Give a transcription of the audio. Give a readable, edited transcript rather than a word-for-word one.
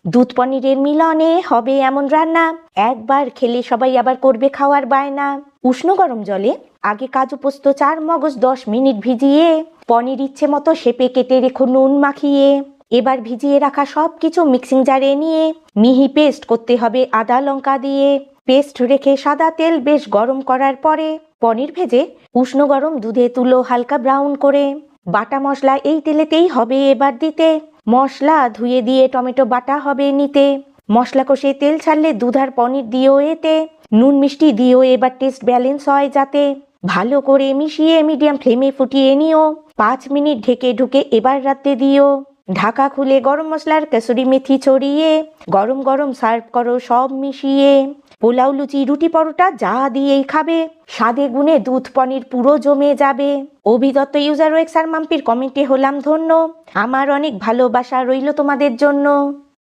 দুধ পনিরের মিলনে হবে এমন রান্না, একবার খেলে সবাই আবার করবে খাওয়ার বায়না। উষ্ণ গরম জলে আগে কাজু পোস্ত 4 মগজ 10 মিনিট ভিজিয়ে পনির ইচ্ছে মতো শেপে কেটে রেখো নুন মাখিয়ে। এবার ভিজিয়ে রাখা সব কিছু মিক্সিং জারে নিয়ে মিহি পেস্ট করতে হবে আদা লঙ্কা দিয়ে। পেস্ট রেখে সাদা তেল বেশ গরম করার পরে পনির ভেজে উষ্ণ গরম দুধে তুলো হালকা ব্রাউন করে। বাটা মশলা এই তেলেতেই হবে এবার দিতে, মশলা ধুয়ে দিয়ে টমেটো বাটা হবে নিতে। মশলা কষে তেল ছাড়লে দুধ আর পনির দিও এতে, নুন মিষ্টি দিও এবার টেস্ট ব্যালেন্স হয় যাতে। ভালো করে মিশিয়ে মিডিয়াম ফ্লেমে ফুটিয়ে নিও, 5 মিনিট ঢেকে ঢুকে এবার রাতে দিও। ঢাকা খুলে গরম মশলার কসুরি মেথি ছড়িয়ে গরম গরম সার্ভ করো সব মিশিয়ে। পোলাও লুচি রুটি পরোটা যা দিয়েই খাবে, স্বাদে গুণে দুধ পনির পুরো জমে যাবে। অভিদত্ত ইউজার ওয়েক্স আর মাম্পির কমেন্টে হলাম ধন্য, আমার অনেক ভালোবাসা রইল তোমাদের জন্য।